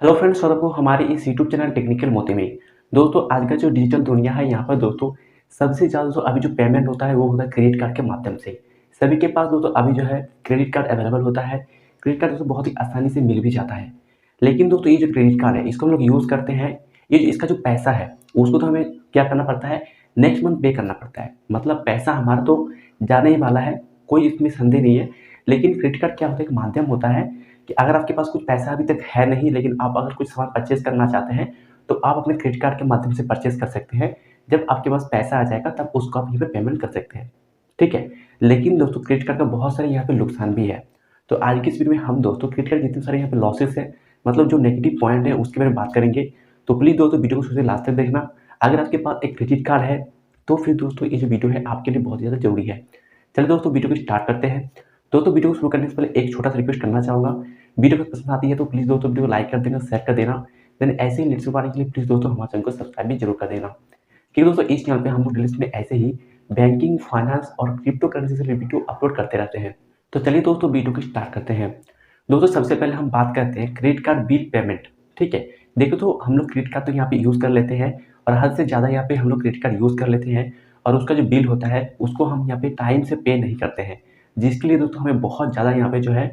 Hello friends, स्वागत हो हमारे इस यूट्यूब चैनल टेक्निकल मोती में। दोस्तों, आज का जो डिजिटल दुनिया है यहाँ पर दोस्तों सबसे ज़्यादा जो अभी जो पेमेंट होता है वो होता है क्रेडिट कार्ड के माध्यम से। सभी के पास दोस्तों अभी जो है क्रेडिट कार्ड अवेलेबल होता है। क्रेडिट कार्ड दोस्तों बहुत ही आसानी से मिल भी जाता है। लेकिन दोस्तों ये जो क्रेडिट कार्ड है इसको हम लोग यूज़ करते हैं, ये इसका जो पैसा है उसको तो हमें क्या करना पड़ता है, नेक्स्ट मंथ पे करना पड़ता है। मतलब पैसा हमारा तो जाने ही वाला है, कोई इसमें संदेह नहीं है। लेकिन क्रेडिट कार्ड क्या होता है, एक माध्यम होता है कि अगर आपके पास कुछ पैसा अभी तक है नहीं, लेकिन आप अगर कुछ सामान परचेज़ करना चाहते हैं, तो आप अपने क्रेडिट कार्ड के माध्यम से परचेज़ कर सकते हैं। जब आपके पास पैसा आ जाएगा तब उसको आप यहीं पे पेमेंट कर सकते हैं, ठीक है? लेकिन दोस्तों क्रेडिट कार्ड का बहुत सारे यहाँ पे नुकसान भी है। तो आज की इस वीडियो में हम दोस्तों क्रेडिट कार्ड के जितने सारे यहाँ पे लॉसेस हैं, मतलब जो नेगेटिव पॉइंट है उसके बारे में बात करेंगे। तो प्लीज़ दोस्तों वीडियो को शुरू से लास्ट तक देखना। अगर आपके पास एक क्रेडिट कार्ड है, तो फिर दोस्तों ये जो वीडियो है आपके लिए बहुत ज़्यादा ज़रूरी है। चलिए दोस्तों वीडियो को स्टार्ट करते हैं। दोस्तों वीडियो को शुरू करने से पहले एक छोटा-सा रिक्वेस्ट करना चाहूँगा। वीडियो अगर पसंद आती है तो प्लीज़ दोस्तों वीडियो को लाइक कर देना, शेयर कर देना। देन ऐसे ही लेटेस्ट पाने के लिए प्लीज़ दोस्तों हमारे चैनल को सब्सक्राइब भी ज़रूर कर देना। क्योंकि दोस्तों इस चैनल पे हम लोग लिस्ट में ऐसे ही बैंकिंग, फाइनेंस और क्रिप्टो करेंसी से रिलेटेड वीडियो अपलोड करते रहते हैं। तो चलिए दोस्तों वीडियो को स्टार्ट करते हैं। दोस्तों सबसे पहले हम बात करते हैं क्रेडिट कार्ड बिल पेमेंट, ठीक है? देखो तो हम लोग क्रेडिट कार्ड तो यहाँ पे यूज़ कर लेते हैं और हद से ज़्यादा यहाँ पे हम लोग क्रेडिट कार्ड यूज़ कर लेते हैं और उसका जो बिल होता है उसको हम यहाँ पे टाइम से पे नहीं करते हैं। जिसके लिए दोस्तों हमें बहुत ज़्यादा यहाँ पे जो है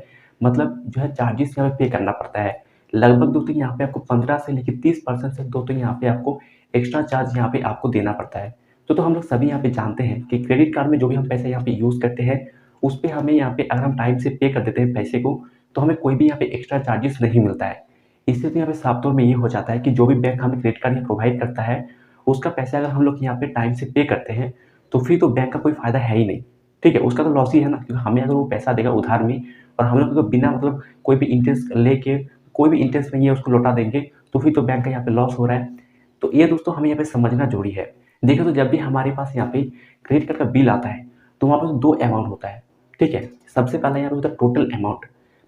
मतलब जो है चार्जेस यहाँ पे करना पड़ता है। लगभग दोस्तों यहाँ पे आपको 15 से लेके 30% तक दोस्तों यहाँ पे आपको एक्स्ट्रा चार्ज यहाँ पे आपको देना पड़ता है। तो हम लोग सभी यहाँ पे जानते हैं कि क्रेडिट कार्ड में जो भी हम पैसे यहाँ पे यूज़ करते हैं, उस पे हमें यहाँ पे अगर हम टाइम से पे कर देते हैं पैसे को, तो हमें कोई भी यहाँ पे एक्स्ट्रा चार्जेस नहीं मिलता है। इससे तो यहाँ पे साफ तौर में ये हो जाता है कि जो भी बैंक हमें क्रेडिट कार्ड यहाँ प्रोवाइड करता है, उसका पैसा अगर हम लोग यहाँ पे टाइम से पे करते हैं, तो फिर तो बैंक का कोई फ़ायदा है ही नहीं। ठीक है? उसका तो लॉस ही है ना, क्योंकि हमें अगर वो पैसा देगा उधार में और हम लोग को बिना मतलब कोई भी इंटरेस्ट लेके कोई भी इंटरेस्ट नहीं है उसको लौटा देंगे, तो फिर तो बैंक का यहाँ पे लॉस हो रहा है। तो ये दोस्तों हमें यहाँ पे समझना ज़रूरी है। देखिए तो जब भी हमारे पास यहाँ पे क्रेडिट कार्ड का बिल आता है, तो वहाँ पे 2 अमाउंट होता है, ठीक है? सबसे पहला यहाँ पे होता है टोटल अमाउंट,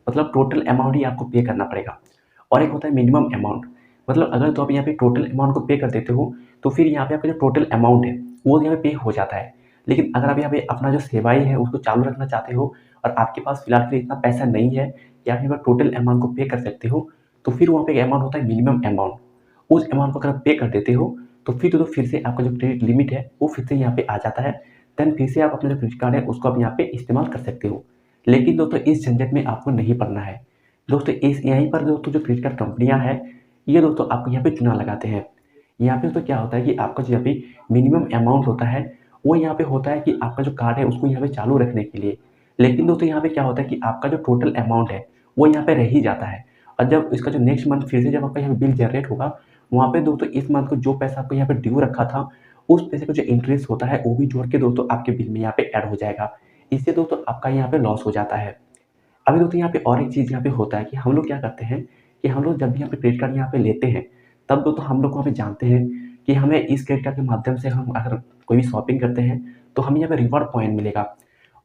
मतलब टोटल अमाउंट ही आपको पे करना पड़ेगा। और एक होता है मिनिमम अमाउंट, मतलब अगर तो आप यहाँ पे टोटल अमाउंट को पे कर देते हो, तो फिर यहाँ पे आपका जो टोटल अमाउंट है, वो यहाँ पे पे हो जाता है। लेकिन अगर आप यहाँ पे अपना जो सेवाई है उसको चालू रखना चाहते हो और आपके पास फिलहाल के लिए इतना पैसा नहीं है कि आप यहाँ पर टोटल अमाउंट को पे कर सकते हो, तो फिर वहाँ पे एक अमाउंट होता है मिनिमम अमाउंट। उस अमाउंट को अगर आप पे कर देते हो, तो फिर से आपका जो क्रेडिट लिमिट है, वो फिर से यहाँ पे आ जाता है। देन फिर से आप अपना जो क्रेडिट कार्ड है उसको आप यहाँ पे इस्तेमाल कर सकते हो। लेकिन दोस्तों इस झंझट में आपको नहीं पड़ना है। दोस्तों इस यहीं पर दोस्तों जो क्रेडिट कार्ड कंपनियाँ हैं, ये दोस्तों आपको यहाँ पे चुनाव लगाते हैं। यहाँ पे तो क्या होता है कि आपका जो यहाँ पे मिनिमम अमाउंट होता है, वो यहाँ पे होता है कि आपका जो कार्ड है उसको यहाँ पे चालू रखने के लिए। लेकिन दोस्तों यहाँ पे क्या होता है कि आपका जो टोटल अमाउंट है, वो यहाँ पे रह ही जाता है। और जब इसका जो नेक्स्ट मंथ फिर से जब आपका यहाँ पे बिल जनरेट होगा, वहाँ पे दोस्तों इस मंथ को जो पैसा आपको यहाँ पे ड्यू रखा था, उस पैसे का जो इंटरेस्ट होता है, वो भी जोड़ के दोस्तों आपके बिल में यहाँ पे ऐड हो जाएगा। इससे दोस्तों आपका यहाँ पे लॉस हो जाता है। अभी दोस्तों यहाँ पे और एक चीज़ यहाँ पे होता है कि हम लोग क्या करते हैं कि हम लोग जब भी यहाँ पे क्रेडिट कार्ड यहाँ पे लेते हैं, तब दोस्तों हम लोग वहाँ पे जानते हैं कि हमें इस क्रेडिट कार्ड के माध्यम से हम अगर कोई भी शॉपिंग करते हैं, तो हमें यहाँ पे रिवॉर्ड पॉइंट मिलेगा।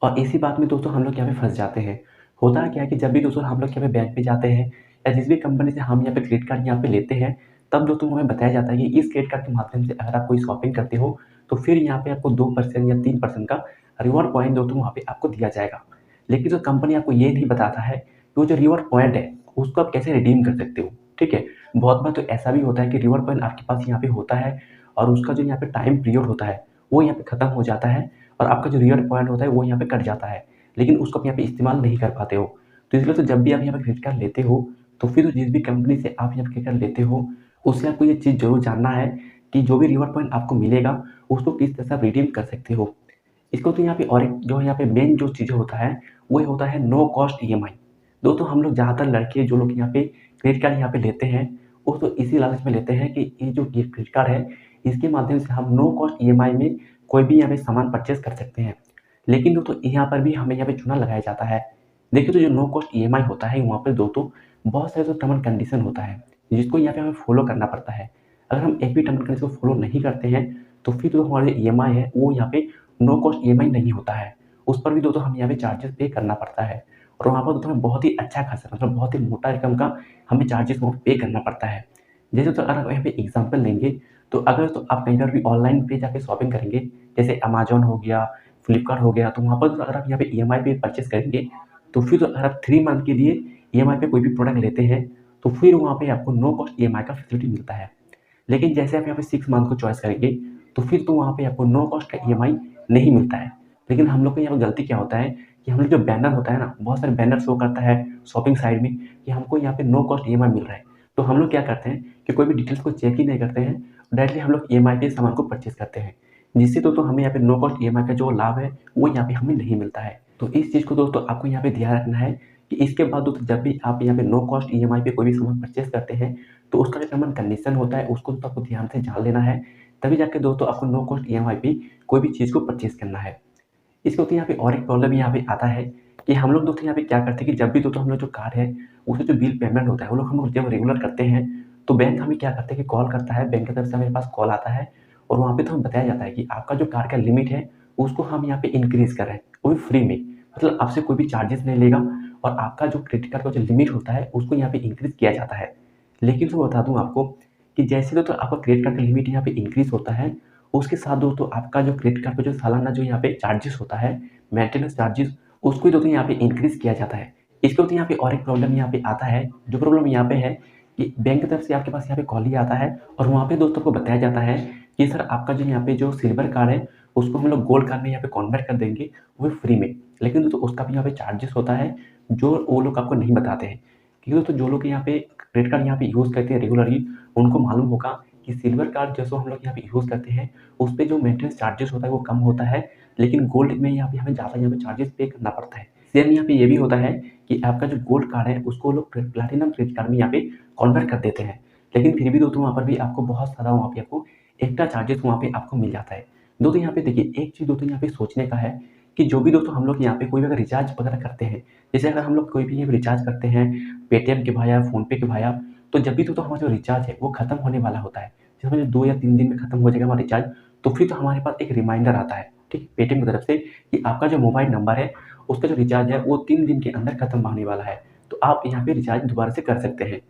और इसी बात में दोस्तों हम लोग यहाँ पे फँस जाते हैं। होता क्या है कि जब भी दोस्तों हम लोग यहाँ पे बैंक पे जाते हैं या जिस भी कंपनी से हम यहाँ पे क्रेडिट कार्ड यहाँ पे लेते हैं, तब दोस्तों हमें बताया जाता है कि इस क्रेडिट कार्ड के माध्यम से अगर आप कोई शॉपिंग करते हो, तो फिर यहाँ पे आपको 2% या 3% का रिवॉर्ड पॉइंट दोस्तों वहाँ पे आपको दिया जाएगा। लेकिन जो कंपनी आपको ये नहीं बताता है कि वो जो रिवॉर्ड पॉइंट है, उसको आप कैसे रिडीम कर सकते हो, ठीक है? बहुत बार तो ऐसा भी होता है कि रिवॉर्ड पॉइंट आपके पास यहाँ पे होता है और उसका जो यहाँ पे टाइम पीरियड होता है, वो यहाँ पे खत्म हो जाता है और आपका जो रिवॉर्ड पॉइंट होता है, वो यहाँ पे कट जाता है। लेकिन उसको आप यहाँ पे इस्तेमाल नहीं कर पाते हो। तो इसलिए तो जब भी आप यहाँ पे क्रेडिट कार्ड लेते हो, तो फिर तो जिस भी कंपनी से आप यहाँ पे क्रेडिट कार्ड लेते हो, उससे आपको ये चीज़ ज़रूर जानना है कि जो भी रिवॉर्ड पॉइंट आपको मिलेगा, उसको किस तरह से आप रिडीम कर सकते हो। इसको तो यहाँ पे और एक जो यहाँ पे मेन जो चीज़ें होता है, वो होता है नो कॉस्ट ईएमआई। दोस्तों हम लोग ज़्यादातर लड़के जो लोग यहाँ पे क्रेडिट कार्ड यहाँ पे लेते हैं, वो तो इसी लालच में लेते हैं कि ये जो ये क्रेडिट कार्ड है, इसके माध्यम से हम नो कॉस्ट ईएमआई में कोई भी यहाँ पे सामान परचेज़ कर सकते हैं। लेकिन दोस्तों यहाँ पर भी हमें यहाँ पे चूना लगाया जाता है। देखिए तो जो नो कॉस्ट ईएमआई होता है, वहाँ पे दोस्तों बहुत सारे जो टर्म एंड कंडीशन होता है, जिसको यहाँ पे हमें फ़ॉलो करना पड़ता है। अगर हम एक भी टर्म एंड कंडीशन को फ़ॉलो नहीं करते हैं, तो फिर तो हमारा जो ईएमआई है, वो यहाँ पे नो कॉस्ट ईएमआई नहीं होता है। उस पर भी दोस्तों हमें यहाँ पे चार्जेस पे करना पड़ता है और वहाँ पर दोस्तों हमें बहुत ही अच्छा खासा मतलब बहुत ही मोटा रकम का हमें चार्जेस वहाँ पे करना पड़ता है। जैसे तो अगर आप यहाँ पे एग्ज़ाम्पल लेंगे, तो अगर तो आप कहीं पर भी ऑनलाइन पे जाके शॉपिंग करेंगे, जैसे अमेज़न हो गया, फ्लिपकार्ट हो गया, तो वहाँ पर अगर आप यहाँ पे ईएमआई पे परचेज़ करेंगे, तो फिर तो अगर आप 3 मंथ के लिए ईएमआई पे कोई भी प्रोडक्ट लेते हैं, तो फिर वहाँ पे आपको नो कॉस्ट ईएमआई का फैसिलिटी मिलता है। लेकिन जैसे आप यहाँ पे 6 मंथ को चॉइस करेंगे, तो फिर तो वहाँ पे आपको नो कॉस्ट का ईएमआई नहीं मिलता है। लेकिन हम लोग को यहाँ पे गलती क्या होता है कि हम लोग जो बैनर होता है ना, बहुत सारे बैनर शो करता है शॉपिंग साइट में कि हमको यहाँ पे नो कॉस्ट ईएमआई मिल रहा है। तो हम लोग क्या करते हैं कि कोई भी डिटेल्स को चेक ही नहीं करते हैं, डायरेक्टली हम लोग ईएमआई पे सामान को परचेज़ करते हैं। जिससे तो हमें यहाँ पे नो कॉस्ट ईएमआई का जो लाभ है, वो यहाँ पे हमें नहीं मिलता है। तो इस चीज़ को दोस्तों आपको यहाँ पे ध्यान रखना है कि इसके बाद दोस्तों जब भी आप यहाँ पे नो कॉस्ट ईएमआई पे कोई भी सामान परचेज़ करते हैं, तो उसका जो टर्म एंड कंडीशन होता है उसको तो आपको ध्यान से जान लेना है, तभी जाके दोस्तों आपको नो कॉस्ट ईएमआई पे कोई भी चीज़ को परचेज़ करना है। इसके होते यहाँ पे और एक प्रॉब्लम यहाँ पे आता है कि हम लोग दोस्तों यहाँ पे क्या करते हैं कि जब भी दोस्तों हम लोग जो कार्ड है, उसका जो बिल पेमेंट होता है, वो लोग हम लोग जब रेगुलर करते हैं, तो बैंक हमें क्या करते हैं कि कॉल करता है, बैंक की तरफ से हमारे पास कॉल आता है और वहाँ पे तो हमें बताया जाता है कि आपका जो कार्ड का लिमिट है, उसको हम यहाँ पे इंक्रीज़ कर रहे हैं, वो भी फ्री में। मतलब आपसे कोई भी चार्जेस नहीं लेगा और आपका जो क्रेडिट कार्ड का जो लिमिट होता है, उसको यहाँ पे इंक्रीज़ किया जाता है। लेकिन तो बता दूँ आपको कि जैसे दोस्तों आपका क्रेडिट कार्ड का लिमिट यहाँ पे इंक्रीज़ होता है, उसके साथ दोस्तों आपका जो क्रेडिट कार्ड पे जो सालाना जो यहाँ पे चार्जेस होता है, मेंटेनेंस चार्जेस, उसको ही दोस्तों यहाँ पे इंक्रीज़ किया जाता है। इसके होते यहाँ पे और एक प्रॉब्लम यहाँ पे आता है, जो प्रॉब्लम यहाँ पे है कि बैंक की तरफ से आपके पास यहाँ पे कॉल ही आता है और वहाँ पे दोस्तों को बताया जाता है कि सर आपका जो यहाँ पे जो सिल्वर कार्ड है, उसको हम लोग गोल्ड कार्ड में यहाँ पे कन्वर्ट कर देंगे, वो भी फ्री में। लेकिन दोस्तों उसका भी यहाँ पे चार्जेस होता है, जो वो लोग आपको नहीं बताते हैं। क्योंकि दोस्तों जो लोग यहाँ पे क्रेडिट कार्ड यहाँ पे यूज़ करते हैं रेगुलरली, उनको मालूम होगा कि सिल्वर कार्ड जैसे हम लोग यहाँ पे यूज़ करते हैं, उस पे जो मेंटेनेंस चार्जेस होता है वो कम होता है, लेकिन गोल्ड में यहाँ पे हमें ज़्यादा यहाँ पे चार्जेस पे करना पड़ता है। सेम यहाँ पे ये भी होता है कि आपका जो गोल्ड कार्ड है, उसको लोग प्लैटिनम क्रेडिट कार्ड में यहाँ पे कन्वर्ट कर देते हैं। लेकिन फिर भी दोस्तों वहाँ पर भी आपको बहुत सारा वहाँ पे आपको एक्स्ट्रा चार्जेस वहाँ पे आपको मिल जाता है। दोस्तों यहाँ पे देखिए, एक चीज़ दोस्तों यहाँ पे सोचने का है कि जो भी दोस्तों हम लोग यहाँ पे कोई भी अगर रिचार्ज वगैरह करते हैं, जैसे अगर हम लोग कोई भी ये रिचार्ज करते हैं पेटीएम के भाया, फ़ोनपे के भाया, तो जब भी दोस्तों हमारा जो रिचार्ज है वो खत्म होने वाला होता है, जैसे समझो 2 या 3 दिन में खत्म हो जाएगा हमारा रिचार्ज, तो फिर तो हमारे पास एक रिमाइंडर आता है, ठीक है, पेटीएम की तरफ से कि आपका जो मोबाइल नंबर है, उसका जो रिचार्ज है वो 3 दिन के अंदर खत्म होने वाला है, तो आप यहाँ पे रिचार्ज दोबारा से कर सकते हैं।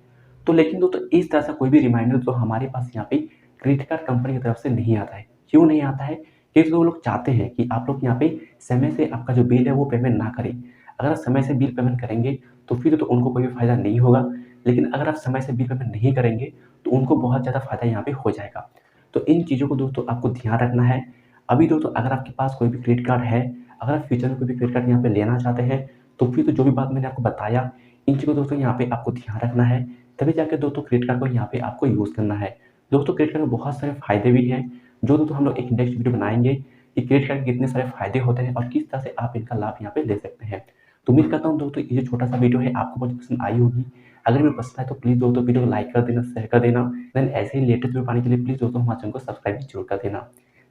तो लेकिन दोस्तों इस तरह का कोई भी रिमाइंडर तो हमारे पास यहाँ पे क्रेडिट कार्ड कंपनी की तरफ से नहीं आता है। क्यों नहीं आता है? क्योंकि वो लोग चाहते हैं कि आप लोग यहाँ पे समय से आपका जो बिल है वो पेमेंट ना करें। अगर आप समय से बिल पेमेंट करेंगे, तो फिर तो उनको कोई भी फ़ायदा नहीं होगा। लेकिन अगर आप समय से बिल पेमेंट नहीं करेंगे, तो उनको बहुत ज़्यादा फ़ायदा यहाँ पे हो जाएगा। तो इन चीज़ों को दोस्तों आपको ध्यान रखना है। अभी दोस्तों अगर आपके पास कोई भी क्रेडिट कार्ड है, अगर आप फ्यूचर में कोई भी क्रेडिट कार्ड यहाँ पे लेना चाहते हैं, तो फिर तो जो भी बात मैंने आपको बताया, इन चीज़ों को दोस्तों यहाँ पे आपको ध्यान रखना है। तभी जाके दोस्तों क्रेडिट कार्ड को यहाँ पे आपको यूज़ करना है। दोस्तों क्रेडिट कार्ड में बहुत सारे फ़ायदे भी हैं, जो दोस्तों हम लोग एक नेक्स्ट वीडियो बनाएँगे कि क्रेडिट कार्ड के कितने सारे फ़ायदे होते हैं और किस तरह से आप इनका लाभ यहाँ पे ले सकते हैं। तो उम्मीद करता हूँ दोस्तों ये जो छोटा-सा वीडियो है आपको बहुत पसंद आई होगी। अगर वीडियो पसंद आए तो प्लीज़ दोस्तों वीडियो को लाइक कर देना, शेयर कर देना। देन ऐसे ही लेटेस्ट वीडियो पाने के लिए प्लीज़ दोस्तों हमारे चैनल को सब्सक्राइब भी ज़रूर कर देना।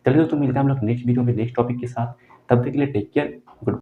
चलिए दोस्तों मिलते हैं हम लोग नेक्स्ट वीडियो में नेक्स्ट टॉपिक के साथ। तब तक के लिए टेक केयर, गुड